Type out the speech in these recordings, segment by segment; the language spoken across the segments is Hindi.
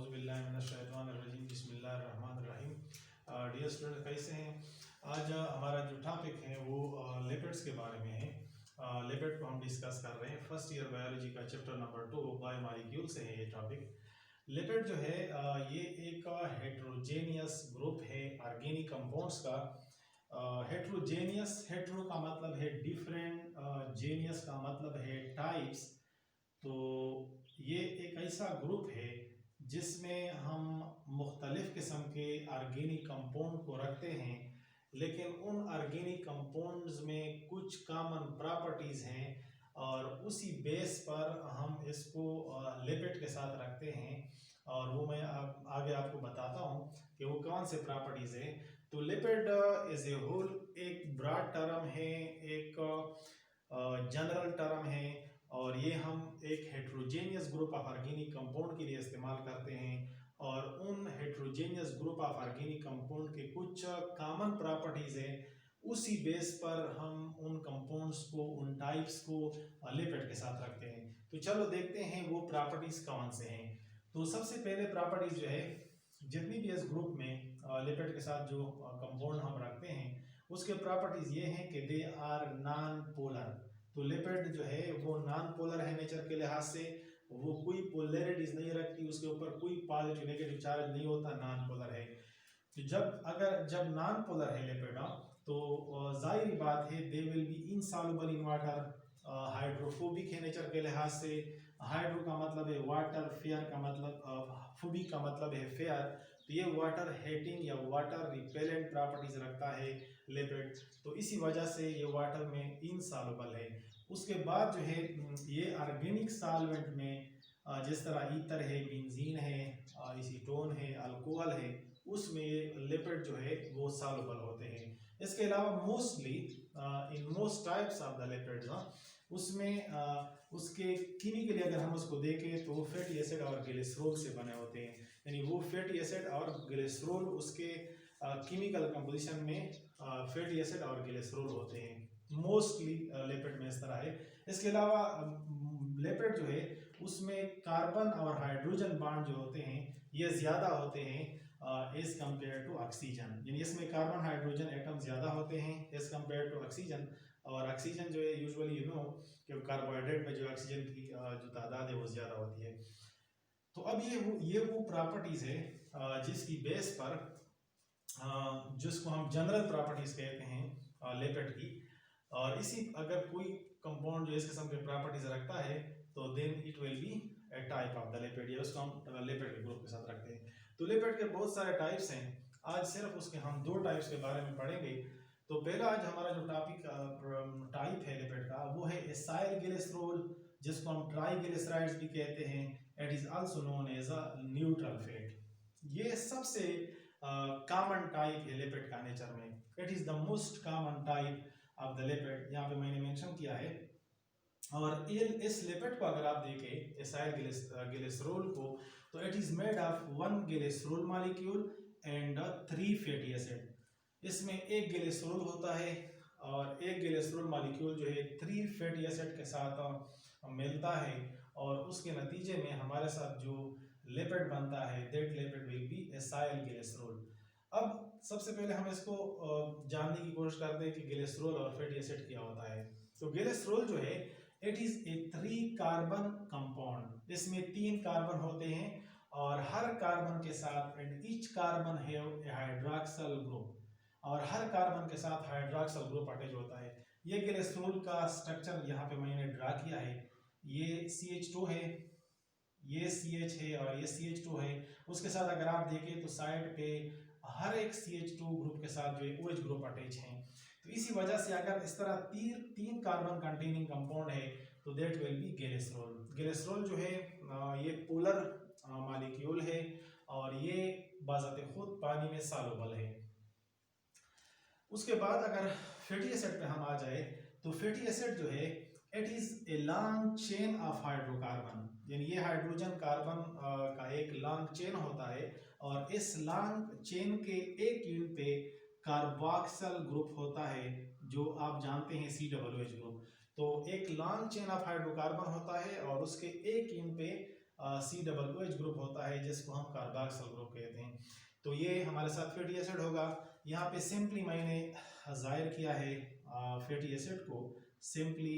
औज़ुबिल्लाहिमिनश्शैतानिर्रजीम बिस्मिल्लाहिर्रहमानिर्रहीम। डियर स्टूडेंट, कैसे हैं? आज हमारा जो टॉपिक है वो लिपिड्स के बारे में है। लिपिड को हम डिस्कस कर रहे हैं। फर्स्ट ईयर बायोलॉजी का चैप्टर नंबर 2 बायोमॉलिक्यूल से है ये टॉपिक। लिपिड जो है ये एक हेट्रोजेनियस ग्रुप है ऑर्गेनिक कंपाउंड्स का। हेट्रोजेनियस, हेट्रो का मतलब है डिफरेंट, जेनियस का मतलब है टाइप्स। तो ये एक ऐसा ग्रुप है जिसमें हम मुख्तलिफ़ किस्म के ऑर्गेनिक कंपाउंड को रखते हैं, लेकिन उन ऑर्गेनिक कंपाउंड्स में कुछ कॉमन प्रॉपर्टीज़ हैं और उसी बेस पर हम इसको लिपिड के साथ रखते हैं। और वो मैं आगे आपको बताता हूँ कि वो कौन से प्रॉपर्टीज़ है। तो लिपिड एज ए होल एक ब्रॉड टर्म है, एक जनरल टर्म है, और ये हम एक heterogeneous group of organic compound के लिए इस्तेमाल करते हैं। और उन heterogeneous group of organic compound के कुछ कॉमन प्रॉपर्टीज़ हैं, उसी बेस पर हम उन कंपाउंड्स को, उन टाइप्स को लिपिड के साथ रखते हैं। तो चलो देखते हैं वो प्रॉपर्टीज़ कौन से हैं। तो सबसे पहले प्रॉपर्टीज़ जो है, जितनी भी इस ग्रुप में लिपिड के साथ जो कंपाउंड हम रखते हैं उसके प्रॉपर्टीज़ ये हैं कि दे आर नॉन पोलर। तो लिपिड जो है वो नॉन पोलर है नेचर के लिहाज से, वो कोई पोलैरिटीज नहीं रखती, उसके ऊपर कोई पॉजिटिव नेगेटिव चार्ज नहीं होता, नॉन पोलर है। तो जब नॉन पोलर है लिपिड, तो जाहिर बात है they will be insoluble in water. Hydrophobic है नेचर के लिहाज से। हाइड्रो का मतलब है वाटर, फेयर का मतलब, फोबिक का मतलब है फेयर। तो ये वाटर हेटिंग या वाटर रिपेलेंट प्रॉपर्टीज रखता है लिपिड, तो इसी वजह से ये वाटर में इनसॉल्युबल है। उसके बाद जो है ये ऑर्गेनिक सॉल्वेंट में जिस तरह ईथर है, बेंजीन है, एसीटोन है, अल्कोहल है, उसमें ये लिपिड जो है वो सॉल्युबल होते हैं। इसके अलावा mostly in most types of the lipids, उसमें उसके केमिकली अगर हम उसको देखें तो वो फैटी एसिड और ग्लिसरॉल से बने होते हैं। यानी वो फैटी एसिड और ग्लिसरॉल उसके केमिकल कंपोजिशन में फैटी एसिड और ग्लिसरॉल होते हैं। मोस्टली लिपिड में इस तरह है। इसके अलावा लिपिड जो है उसमें कार्बन और हाइड्रोजन बॉन्ड जो होते हैं ये ज़्यादा होते हैं एज कम्पेयर टू ऑक्सीजन। यानी इसमें कार्बन हाइड्रोजन एटम ज़्यादा होते हैं एज कम्पेयर टू ऑक्सीजन। और ऑक्सीजन जो है यूजुअली कि कार्बोहाइड्रेट में जो ऑक्सीजन की जो तादाद है वो ज़्यादा होती है। तो अब ये वो प्रॉपर्टीज़ है जिसकी बेस पर जिसको हम जनरल प्रॉपर्टीज़ कहते हैं लिपिड की। और इसी अगर कोई कंपाउंड जो इस किस्म के प्रॉपर्टीज़ रखता है तो then it will be a type of the lipid, या उसको हम लिपिड के ग्रुप के साथ रखते हैं। तो लिपिड के बहुत सारे टाइप्स हैं, आज सिर्फ उसके हम 2 टाइप्स के बारे में पढ़ेंगे। तो पहला आज हमारा जो टॉपिक टाइप है लिपिड का वो है एसाइल ग्लिसरॉल, जिसको हम ट्राइग्लिसराइड्स भी कहते हैं। It is also known as a neutral fat. ये सबसे कॉमन टाइप है लिपिड का नेचर में। It is the most common type of the lipid, यहाँ पे मैंने मेंशन किया है। और इस लिपिड को अगर आप देखें एसाइल ग्लिसरॉल को, तो it is made of 1 glycerol molecule and 3 fatty acid. इसमें एक ग्लिसरॉल होता है और एक ग्लिसरॉल मॉलिक्यूल जो है 3 फैटी एसिड के साथ मिलता है, और उसके नतीजे में हमारे साथ जो लिपिड बनता है that lipid will be acyl glycerol. अब सबसे पहले हम इसको जानने की कोशिश करते हैं कि ग्लिसरॉल और फैटी एसिड क्या होता है। तो ग्लिसरॉल जो है it is a 3 carbon compound. इसमें 3 कार्बन होते हैं और हर कार्बन के साथ and each carbon have a hydroxyl group, और हर कार्बन के साथ हाइड्रॉक्सिल ग्रुप अटैच होता है। ये ग्लिसरॉल का स्ट्रक्चर यहाँ पे मैंने ड्रा किया है। ये CH2 है, ये CH है और ये CH2 है। उसके साथ अगर आप देखें तो साइड पे हर एक CH2 ग्रुप के साथ जो है OH ग्रुप अटैच हैं। तो इसी वजह से अगर इस तरह तीन कार्बन कंटेनिंग कंपाउंड है तो that will be glycerol. Glycerol जो है ये पोलर मॉलिक्यूल है और ये बाज़ाते खुद पानी में सॉल्युबल है। उसके बाद अगर फैटी एसिड पे हम आ जाए तो फैटी एसिड जो है it is a long chain of hydrocarbon. यानी ये हाइड्रोजन कार्बन का एक लॉन्ग चेन होता है, और इस लॉन्ग चेन के एक एंड पे कार्बोक्सिल ग्रुप होता है जो आप जानते हैं COOH ग्रुप। तो एक लॉन्ग चेन ऑफ हाइड्रोकार्बन होता है और उसके एक एंड पे COOH ग्रुप होता है जिसको हम कार्बोक्सिल ग्रुप कहते हैं। तो ये हमारे साथ फैटी एसिड होगा। यहाँ पे सिंपली मैंने जाहिर किया है फैटी एसिड को, सिंपली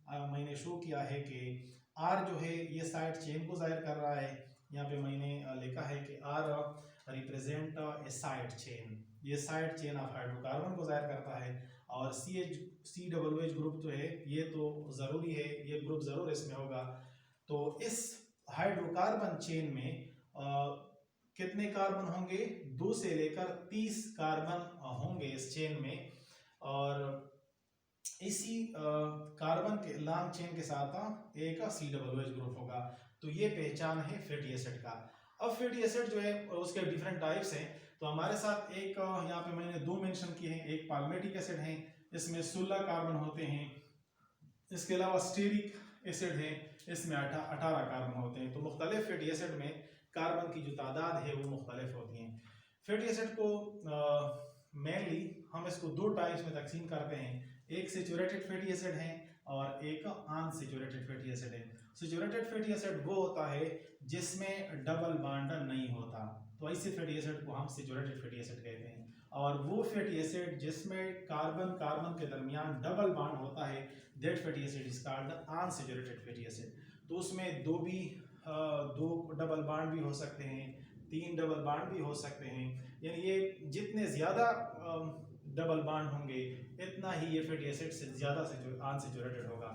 मैंने शो किया है कि R जो है ये साइड चेन को जाहिर कर रहा है। यहाँ पे मैंने लिखा है कि R represent a side chain, ये साइड चेन ऑफ हाइड्रोकार्बन को जाहिर करता है। और COOH ग्रुप जो है ये तो ज़रूरी है, ये ग्रुप ज़रूर इसमें होगा। तो इस हाइड्रोकार्बन चेन में कितने कार्बन होंगे? 2 से लेकर 30 कार्बन होंगे इस चेन में। और इसी कार्बन के लॉन्ग चेन के साथ एक COOH ग्रुप होगा। तो ये पहचान है फैटी एसिड का। अब फैटी एसिड जो है उसके डिफरेंट टाइप्स हैं। तो हमारे साथ एक यहाँ पे मैंने 2 मेंशन किए हैं। एक पाल्मेटिक एसिड है, इसमें 16 कार्बन होते हैं। इसके अलावा स्टीरिक एसिड है, इसमें 18 कार्बन होते हैं। तो मुख्तलिफ फैटी एसिड में कार्बन की जो तादाद है वो मुख्तलिफ होती हैं। फैटी एसिड को मेनली हम इसको 2 टाइप्स में तकसीम करते हैं। एक सेचुरेटेड फैटी एसिड है और एक अनसेचुरेटेड फैटी एसिड है। सेचुरेटेड फैटी एसिड वो होता है जिसमें डबल बॉन्ड नहीं होता, तो ऐसे फैटी एसिड को हम सेचुरेटेड फैटी एसिड कहते हैं। और वो फैटी एसिड जिसमें कार्बन कार्बन के दरमियान डबल बॉन्ड होता है, that fatty acid is called unsaturated fatty acid. तो उसमें दो डबल बॉन्ड भी हो सकते हैं, 3 डबल बॉन्ड भी हो सकते हैं। यानी ये जितने ज़्यादा डबल बॉन्ड होंगे इतना ही ये फैटी एसिड से ज़्यादा से अनसेचुरेटेड होगा।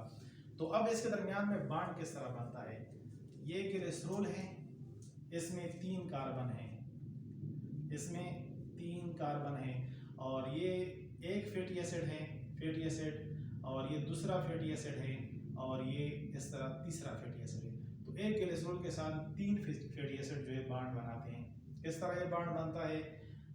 तो अब इसके दरमियान में बॉन्ड किस तरह बनता है? ये ग्लिसरॉल है, इसमें 3 कार्बन है, इसमें 3 कार्बन है। और ये एक फैटी एसिड है, फैटी एसिड, और ये दूसरा फैटी एसिड है, और ये इस तरह तीसरा फैटी एसिड है। तो एक ग्लिसरॉल के साथ 3 फैटी एसिड जो है बॉन्ड बनाते हैं। किस तरह ये बॉन्ड बनता है?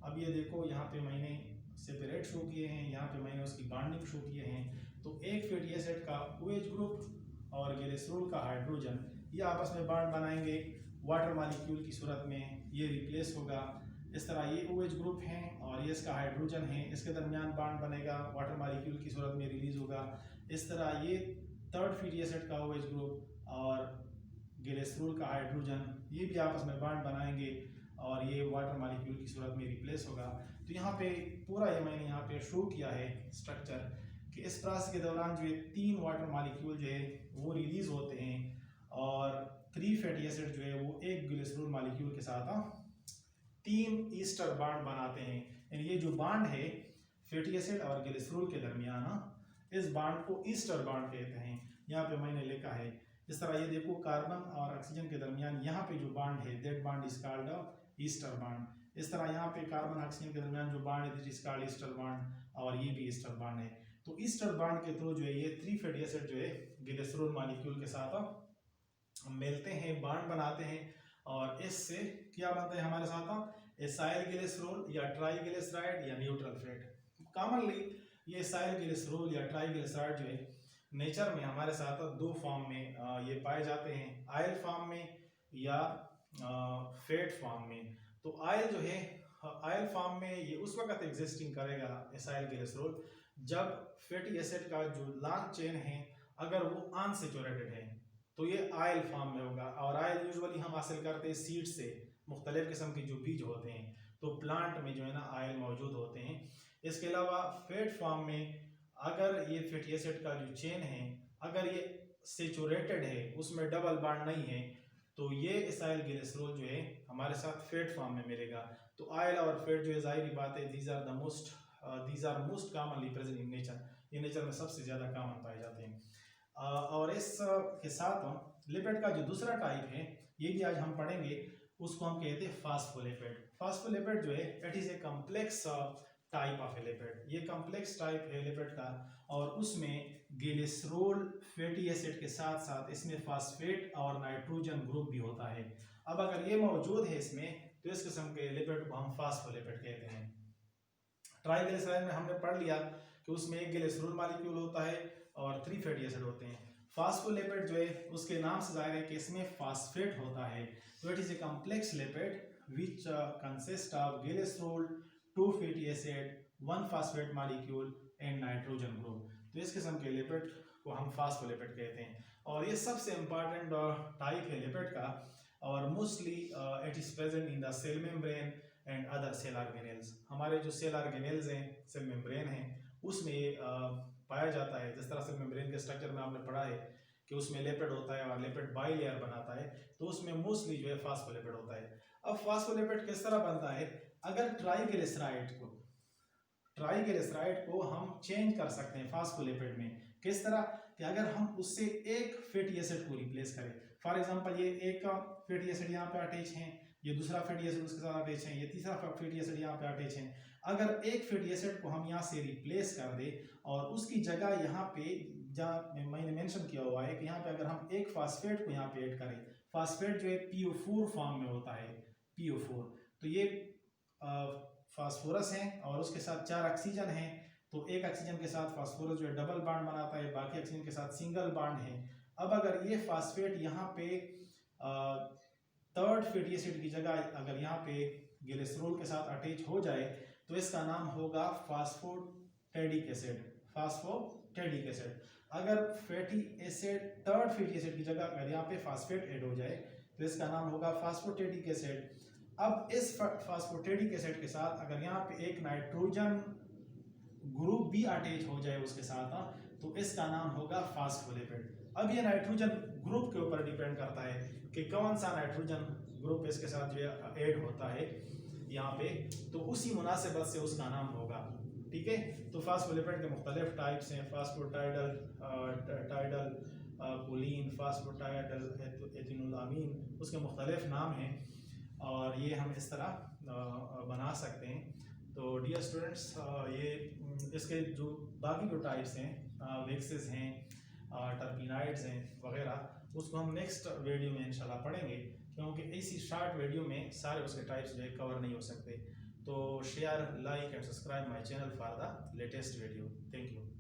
अब ये देखो, यहाँ पे मैंने सेपरेट शो किए हैं, यहाँ पे मैंने उसकी बॉन्डिंग शो किए हैं। तो एक फैटी एसिड का OH ग्रुप और ग्लिसरॉल का हाइड्रोजन ये आपस में बॉन्ड बनाएंगे वाटर मॉलिक्यूल की सूरत में, ये रिप्लेस होगा। इस तरह ये OH ग्रुप है और ये इसका हाइड्रोजन है, इसके दरमियान बॉन्ड बनेगा, वाटर मॉलिक्यूल की सूरत में रिलीज होगा। इस तरह ये थर्ड फैटी एसिड का OH ग्रुप और ग्लिसरॉल का हाइड्रोजन ये भी आपस में बॉन्ड बनाएंगे और ये वाटर मॉलिक्यूल की सूरत में रिप्लेस होगा। तो यहाँ पे पूरा ये मैंने यहाँ पे शो किया है स्ट्रक्चर कि इस प्रोसेस के दौरान जो है 3 वाटर मॉलिक्यूल जो है वो रिलीज होते हैं और 3 फैटी एसिड जो है वो एक ग्लिसरॉल मॉलिक्यूल के साथ 3 ईस्टर बॉन्ड बनाते हैं। यानी ये जो बॉन्ड है फैटी एसिड और ग्लिसरॉल के दरमियान, इस बॉन्ड को ईस्टर बॉन्ड कहते हैं। यहाँ पे मैंने लिखा है इस तरह, ये देखो कार्बन और ऑक्सीजन के दरमियान यहाँ पे जो बॉन्ड है that bond is called ester bond. इस तरह यहाँ पे कार्बन ऑक्सीजन के दरमियान जो बॉन्ड है that is called ester bond, और ये भी ईस्टर बॉन्ड है। तो ईस्टर बॉन्ड के थ्रू जो है ये 3 फैटी एसिड जो है ग्लिसरॉल मॉलिक्यूल के साथ मिलते हैं, बॉन्ड बनाते हैं, और इससे क्या बनता है हमारे साथ? एसाइल ग्लिसरॉल या ट्राइग्लिसराइड या न्यूट्रल फैट। कॉमनली ये एसाइल ग्लिसरॉल या ट्राइग्लिसराइड जो है नेचर में हमारे साथ 2 फॉर्म में ये पाए जाते हैं, आयल फॉर्म में या फैट फॉर्म में। तो आयल जो है आयल फॉर्म में ये उस वक्त एग्जिस्टिंग करेगा एसाइल ग्लिसरॉल जब फैटी एसिड का जो लॉन्ग चेन है अगर वो अनसेचुरेटेड है, तो ये आयल फॉर्म में होगा। और आयल यूजुअली हम हासिल करते हैं सीड से, मुख्तलिफ किस्म के जो बीज होते हैं, तो प्लांट में जो है ना आयल मौजूद होते हैं। इसके अलावा फैट फॉर्म में अगर ये फैटी एसिड का जो चेन है अगर ये सेचुरेटेड है, उसमें डबल बॉन्ड नहीं है, तो ये एसाइल ग्लिसरॉल जो है हमारे साथ फैट फॉर्म में मिलेगा। तो आयल और फैट जो है जाहिर बात है these are most commonly present in nature, ये नेचर में सबसे ज़्यादा कॉमन पाए जाते हैं। और इस के साथ लिपिड का जो दूसरा टाइप है ये भी आज हम पढ़ेंगे, उसको हम कहते हैं फास्फोलिपिड। फास्फोलिपिड जो है it is a complex type of lipid, ये कम्प्लेक्स टाइप है लिपिड का, और उसमें ग्लिसरॉल फैटी एसिड के साथ साथ इसमें फास्फेट और नाइट्रोजन ग्रुप भी होता है। अब अगर ये मौजूद है इसमें तो इस किस्म के लिपिड को हम फास्फोलिपिड कहते हैं। ट्राइग्लिसराइड में हमने पढ़ लिया कि उसमें एक ग्लिसरॉल मॉलिक्यूल होता है और 3 फैटी एसिड होते हैं। फास्फोलिपिड जो है उसके नाम से जाहिर है कि इसमें फास्फेट होता है। तो it is a complex lipid which consist of glycerol, 2 fatty acid, 1 phosphate molecule and nitrogen group. तो इस किस्म के लिपिड को हम फास्फोलिपिड कहते हैं। और ये सबसे इम्पॉर्टेंट टाइप है लिपिड का और mostly it is present in the cell membrane and other cell organelles. हमारे जो सेल ऑर्गेनेल्स हैं, सेल मेम्ब्रेन हैं, उसमें पाया जाता है। जिस तरह सेल मेम्ब्रेन के स्ट्रक्चर में आपने पढ़ा है कि उसमें लिपिड होता है और लिपिड बाई लेयर बनाता है, तो उसमें मोस्टली जो है फास्फोलिपिड होता है। अब फास्फोलिपिड किस तरह बनता है? अगर ट्राइग्लिसराइड को हम चेंज कर सकते हैं फास्फोलिपिड में। किस तरह? कि अगर हम उससे एक फैटी एसिड को रिप्लेस करें। फॉर एग्जांपल ये एक फैटी एसिड यहाँ पे अटैच है, ये दूसरा फैटी एसिड उसके साथ अटैच है, ये तीसरा फैटी एसिड यहाँ पे अटैच है। अगर एक फैटी एसिड को हम यहाँ से रिप्लेस कर दे और उसकी जगह यहाँ पे, जहाँ मैंने मेंशन किया हुआ है कि यहाँ पे अगर हम एक फास्फेट को यहाँ पे ऐड करें, फास्फेट जो है PO4 फॉर्म में होता है, PO4, तो ये फास्फोरस है और उसके साथ 4 ऑक्सीजन है। तो एक ऑक्सीजन के साथ फास्फोरस जो है डबल बॉन्ड बनाता है, बाकी ऑक्सीजन के साथ सिंगल बॉन्ड है। अब अगर ये फास्फेट यहाँ पे थर्ड फैटी एसिड की जगह अगर यहाँ पे ग्लिसरॉल के साथ अटैच हो जाए तो इसका नाम होगा फास्फोटेडिक एसिड। फास्फोटेडिक एसिड। अगर fatty acid third fatty acid की जगह अगर यहाँ पे फास्फेट ऐड हो जाए तो इसका नाम होगा फास्फोटेडिक एसिड। अब इस फास्फोटेडिक एसिड के साथ अगर यहाँ पे एक नाइट्रोजन ग्रुप भी अटैच हो जाए उसके साथ, तो इसका नाम होगा फास्फोलिपिड। अब ये नाइट्रोजन ग्रुप के ऊपर डिपेंड करता है कि कौन सा नाइट्रोजन ग्रुप इसके साथ जो है ऐड होता है यहाँ पे, तो उसी मुनासिबत से उसका नाम होगा। ठीक है, तो फास्फोलिपिड के मुख्तलिफ टाइप्स हैं, फास्फोटाइडल, टाइडल कोलिन, फास्फोटाइडल एथिनुलामीन, उसके मुख्तलिफ नाम हैं और ये हम इस तरह बना सकते हैं। तो डियर स्टूडेंट्स, ये इसके जो बाकी जो टाइप्स हैं, वेक्सेस हैं, टर्पिनाइड्स हैं वगैरह, उसको हम नेक्स्ट वीडियो में इंशाल्लाह पढ़ेंगे, क्योंकि इसी शॉर्ट वीडियो में सारे उसके टाइप्स जो है कवर नहीं हो सकते। तो share, like and subscribe my channel for the latest video. Thank you.